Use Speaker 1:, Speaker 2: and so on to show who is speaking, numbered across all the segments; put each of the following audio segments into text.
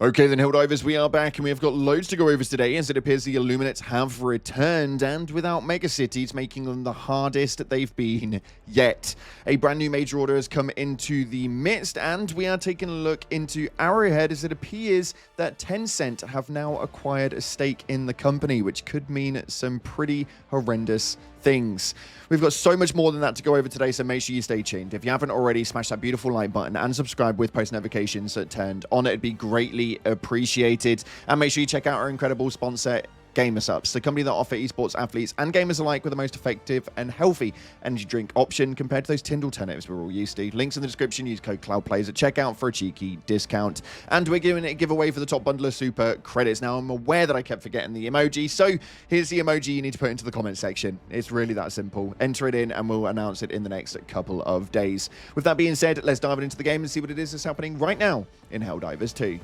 Speaker 1: Okay then, Helldivers, we are back and we have got loads to go over today, as it appears the Illuminates have returned, and without megacities, making them the hardest they've been yet. A brand new major order has come into the midst, and we are taking a look into Arrowhead, as it appears that Tencent have now acquired a stake in the company, which could mean some pretty horrendous things. We've got so much more than that to go over today, so make sure you stay tuned. If you haven't already, smash that beautiful like button and subscribe with post notifications turned on. It'd be greatly appreciated. And make sure you check out our incredible sponsor, GamerSupps, the company that offer esports athletes and gamers alike with the most effective and healthy energy drink option compared to those Tinder alternatives we're all used to. Links in the description. Use code CloudPlays at checkout for a cheeky discount. And we're giving it a giveaway for the top bundle of super credits. Now, I'm aware that I kept forgetting the emoji, so here's the emoji you need to put into the comment section. It's really that simple. Enter it in and we'll announce it in the next couple of days. With that being said, let's dive into the game and see what it is that's happening right now in Helldivers 2.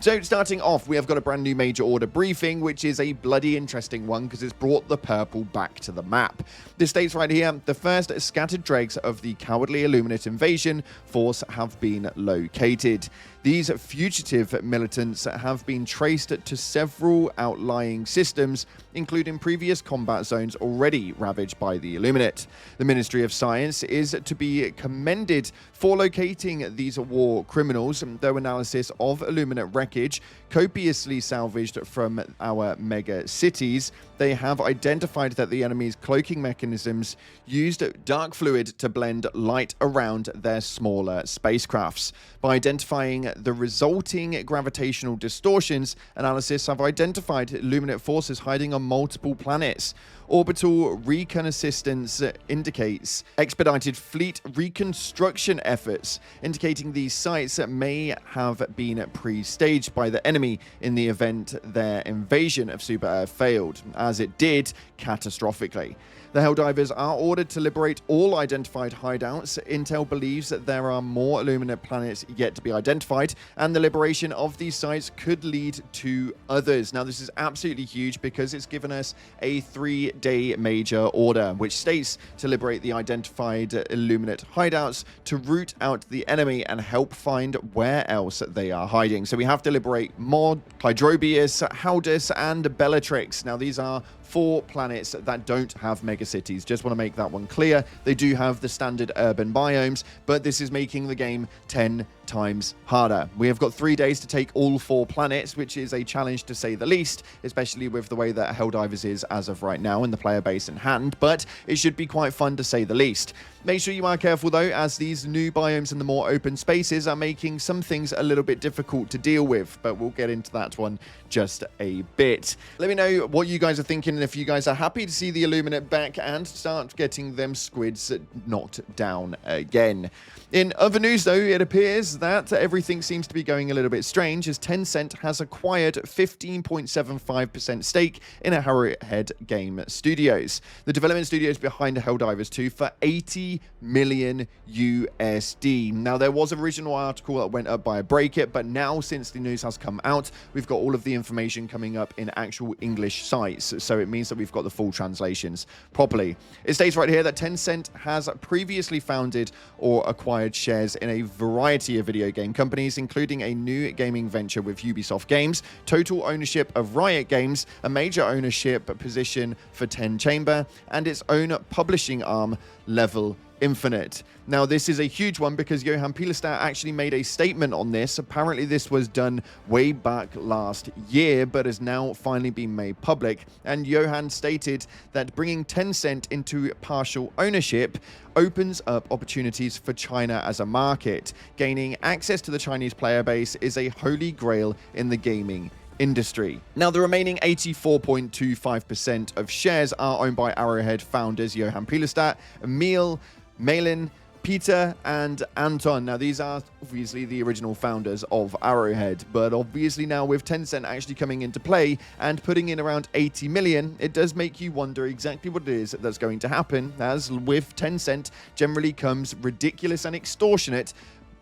Speaker 1: So, starting off, we have got a brand new major order briefing, which is a bloody interesting one because it's brought the purple back to the map. This states right here, the first scattered dregs of the cowardly Illuminate invasion force have been located. These fugitive militants have been traced to several outlying systems, including previous combat zones already ravaged by the Illuminate. The Ministry of Science is to be commended for locating these war criminals, though analysis of Illuminate wreckage copiously salvaged from our mega cities, they have identified that the enemy's cloaking mechanisms used dark fluid to blend light around their smaller spacecrafts. By identifying the resulting gravitational distortions, analysis have identified Illuminate forces hiding on multiple planets. Orbital reconnaissance indicates expedited fleet reconstruction efforts, indicating these sites may have been pre-staged by the enemy in the event their invasion of Super Earth failed, as it did catastrophically. The Helldivers are ordered to liberate all identified hideouts. Intel believes that there are more Illuminate planets yet to be identified, and the liberation of these sites could lead to others. Now, this is absolutely huge because it's given us a 3-day major order, which states to liberate the identified Illuminate hideouts, to root out the enemy and help find where else they are hiding. So we have to liberate Mod, Hydrobius, Haldus, and Bellatrix. Now, these are 4 planets that don't have megacities. Just want to make that one clear. They do have the standard urban biomes, but this is making the game 10 times harder. We have got 3 days to take all 4 planets, which is a challenge to say the least, especially with the way that Helldivers is as of right now and the player base in hand, but it should be quite fun to say the least. Make sure you are careful though, as these new biomes and the more open spaces are making some things a little bit difficult to deal with, but we'll get into that one just a bit. Let me know what you guys are thinking, and if you guys are happy to see the Illuminate back and start getting them squids knocked down again. In other news though, it appears that everything seems to be going a little bit strange, as Tencent has acquired 15.75% stake in Arrowhead Game Studios, the development studios behind Helldivers 2, for 80 million USD. Now, there was an original article that went up by Breakit, but now since the news has come out, we've got all of the information coming up in actual English sites, so it means that we've got the full translations properly. It states right here that Tencent has previously founded or acquired shares in a variety of video game companies, including a new gaming venture with Ubisoft Games, total ownership of Riot Games, a major ownership position for 10 Chamber, and its own publishing arm, Level Infinite. Now, this is a huge one because Johan Pilestad actually made a statement on this. Apparently, this was done way back last year, but has now finally been made public. And Johan stated that bringing Tencent into partial ownership opens up opportunities for China as a market. Gaining access to the Chinese player base is a holy grail in the gaming industry. Now, the remaining 84.25% of shares are owned by Arrowhead founders Johan Pilestad, Emil, Malin, Peter, and Anton. Now, these are obviously the original founders of Arrowhead, but obviously now with Tencent actually coming into play and putting in around 80 million, it does make you wonder exactly what it is that's going to happen, as with Tencent generally comes ridiculous and extortionate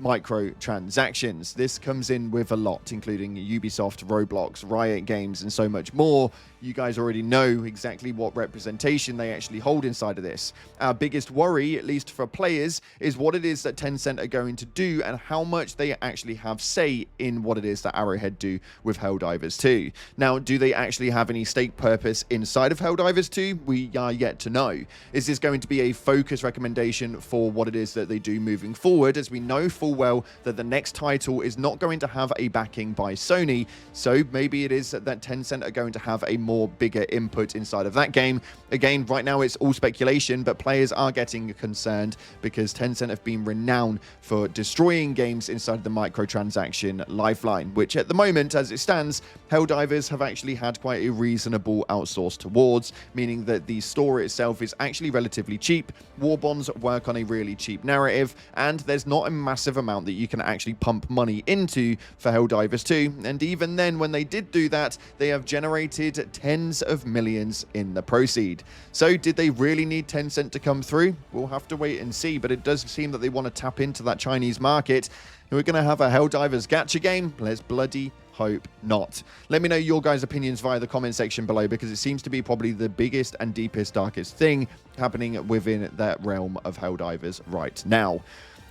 Speaker 1: microtransactions. This comes in with a lot, including Ubisoft, Roblox, Riot Games, and so much more. You guys already know exactly what representation they actually hold inside of this. Our biggest worry, at least for players, is what it is that Tencent are going to do and how much they actually have say in what it is that Arrowhead do with Helldivers 2. Now, do they actually have any stake purpose inside of Helldivers 2? We are yet to know. Is this going to be a focus recommendation for what it is that they do moving forward, as we know full well that the next title is not going to have a backing by Sony, so maybe it is that Tencent are going to have a more bigger input inside of that game. Again, right now it's all speculation, but players are getting concerned because Tencent have been renowned for destroying games inside the microtransaction lifeline, which at the moment, as it stands, Helldivers have actually had quite a reasonable outsource towards, meaning that the store itself is actually relatively cheap. War bonds work on a really cheap narrative, and there's not a massive amount that you can actually pump money into for Helldivers 2, and even then, when they did do that, they have generated tens of millions in the proceed. So did they really need Tencent to come through? We'll have to wait and see, but it does seem that they want to tap into that Chinese market. We're going to have a Helldivers gacha game. Let's bloody hope not. Let me know your guys' opinions via the comment section below, because it seems to be probably the biggest and deepest, darkest thing happening within that realm of Helldivers right now.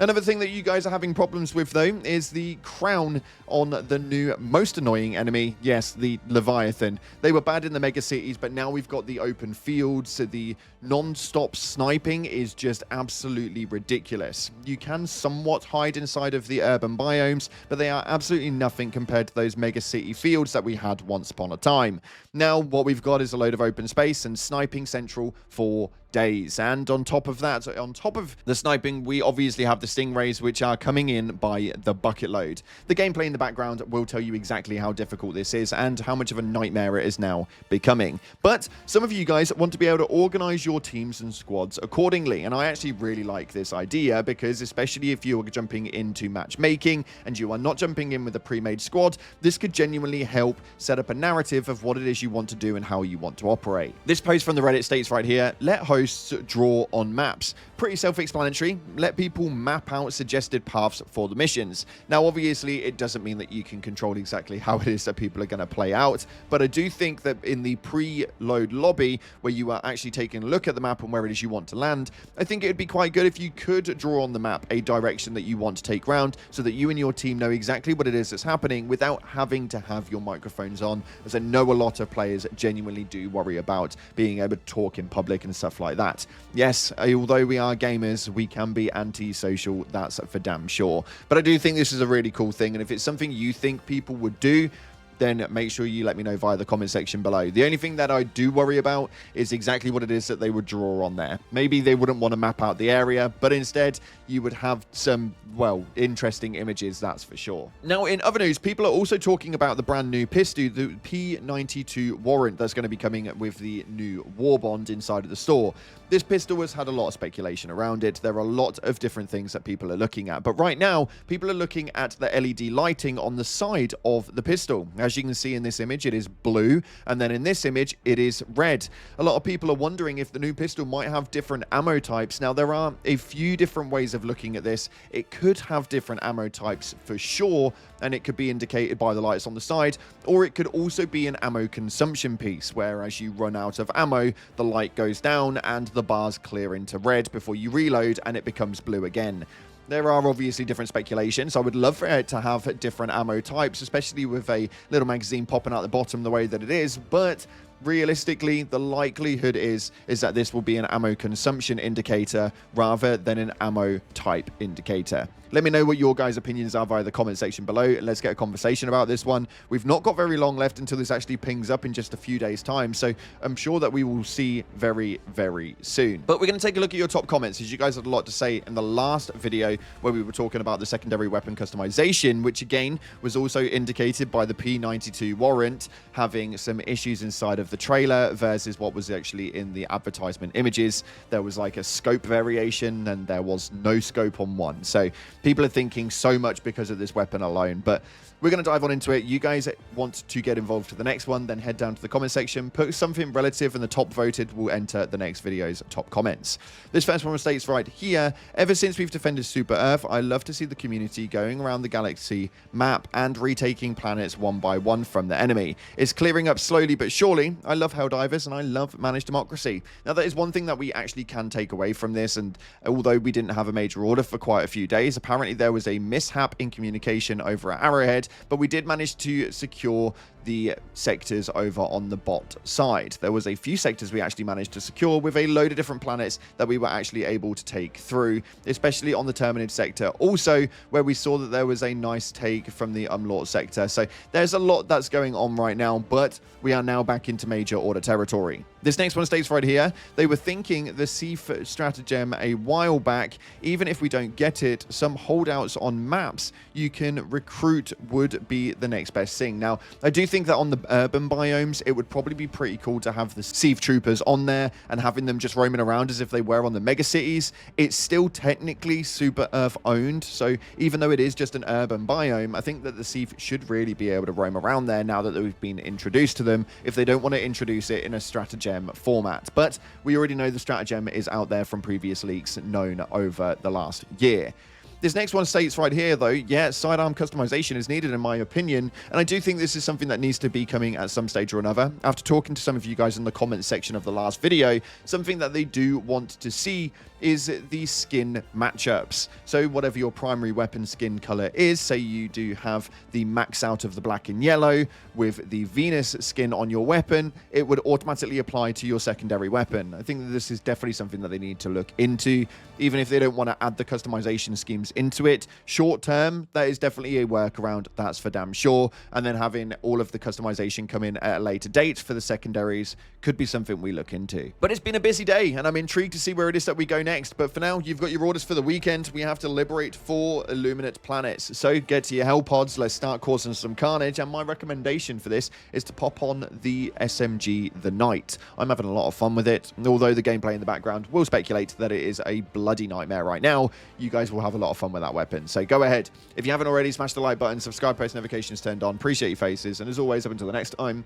Speaker 1: Another thing that you guys are having problems with, though, is the crown on the new most annoying enemy. Yes, the Leviathan. They were bad in the mega cities, but now we've got the open fields. So the non-stop sniping is just absolutely ridiculous. You can somewhat hide inside of the urban biomes, but they are absolutely nothing compared to those mega city fields that we had once upon a time. Now, what we've got is a load of open space and sniping central for days. And on top of that, on top of the sniping, we obviously have the stingrays, which are coming in by the bucket load. The gameplay in the background will tell you exactly how difficult this is and how much of a nightmare it is now becoming. But some of you guys want to be able to organize your teams and squads accordingly, and I actually really like this idea, because especially if you are jumping into matchmaking and you are not jumping in with a pre-made squad, this could genuinely help set up a narrative of what it is you want to do and how you want to operate. This post from the Reddit states right here, let hosts draw on maps. Pretty self-explanatory. Let people map out suggested paths for the missions. Now, obviously, it doesn't mean that you can control exactly how it is that people are going to play out, but I do think that in the pre-load lobby, where you are actually taking a look at the map and where it is you want to land, I think it would be quite good if you could draw on the map a direction that you want to take round, so that you and your team know exactly what it is that's happening without having to have your microphones on, as I know a lot of players genuinely do worry about being able to talk in public and stuff like that. Yes, although we are gamers, we can be anti-social, that's for damn sure. But I do think this is a really cool thing, and if it's something you think people would do, then make sure you let me know via the comment section below. The only thing that I do worry about is exactly what it is that they would draw on there. Maybe they wouldn't want to map out the area, but instead you would have some, well, interesting images, that's for sure. Now, in other news, people are also talking about the brand new pistol, the P92 warrant that's going to be coming with the new war bond inside of the store. This pistol has had a lot of speculation around it. There are a lot of different things that people are looking at, but right now people are looking at the LED lighting on the side of the pistol. As you can see in this image, it is blue, and then in this image, it is red. A lot of people are wondering if the new pistol might have different ammo types. Now, there are a few different ways of looking at this. It could have different ammo types for sure, and it could be indicated by the lights on the side, or it could also be an ammo consumption piece, where as you run out of ammo, the light goes down and the bars clear into red before you reload, and it becomes blue again. There are obviously different speculations. I would love for it to have different ammo types, especially with a little magazine popping out the bottom the way that it is, but realistically, the likelihood is that this will be an ammo consumption indicator rather than an ammo type indicator. Let me know what your guys' opinions are via the comment section below. Let's get a conversation about this one. We've not got very long left until this actually pings up in just a few days' time, so I'm sure that we will see very, very soon. But we're going to take a look at your top comments, as you guys had a lot to say in the last video where we were talking about the secondary weapon customization, which again was also indicated by the P92 warrant having some issues inside of the trailer versus what was actually in the advertisement images. There was like a scope variation and there was no scope on one. So People are thinking so much because of this weapon alone, but we're going to dive on into it. You guys want to get involved to the next one, then head down to the comment section, put something relative, and the top voted will enter the next video's top comments. This first one states right here, ever since we've defended Super Earth, I love to see the community going around the galaxy map and retaking planets one by one from the enemy. It's clearing up slowly but surely. I love Helldivers and I love managed democracy. Now, that is one thing that we actually can take away from this, and although we didn't have a major order for quite a few days, apparently there was a mishap in communication over at Arrowhead, but we did manage to secure the sectors over on the bot side. There was a few sectors we actually managed to secure with a load of different planets that we were actually able to take through, especially on the Terminid sector, also where we saw that there was a nice take from the Umlaut sector. So there's a lot that's going on right now, but we are now back into major order territory. This next one states right here, they were thinking the Seaf stratagem a while back. Even if we don't get it, some holdouts on maps you can recruit would be the next best thing. Now, I do think that on the urban biomes, it would probably be pretty cool to have the Seaf troopers on there and having them just roaming around as if they were on the mega cities. It's still technically Super Earth owned, so even though it is just an urban biome, I think that the Seaf should really be able to roam around there now that we've been introduced to them, if they don't want to introduce it in a stratagem format. But we already know the stratagem is out there from previous leaks known over the last year. This next one states right here, though, yeah, sidearm customization is needed in my opinion, and I do think this is something that needs to be coming at some stage or another. After talking to some of you guys in the comment section of the last video, something that they do want to see is the skin matchups. So whatever your primary weapon skin color is, say you do have the max out of the black and yellow with the Venus skin on your weapon, it would automatically apply to your secondary weapon. I think that this is definitely something that they need to look into, even if they don't want to add the customization schemes into it. Short term, that is definitely a workaround, that's for damn sure. And then having all of the customization come in at a later date for the secondaries could be something we look into. But it's been a busy day, and I'm intrigued to see where it is that we go next. But for now, you've got your orders for the weekend. We have to liberate 4 Illuminate planets. So get to your Hell pods, let's start causing some carnage. And my recommendation for this is to pop on the SMG The Knight. I'm having a lot of fun with it, although the gameplay in the background will speculate that it is a bloody nightmare right now. You guys will have a lot of fun with that weapon. So go ahead. If you haven't already, smash the like button, subscribe, post notifications turned on. Appreciate your faces. And as always, up until the next time,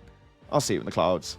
Speaker 1: I'll see you in the clouds.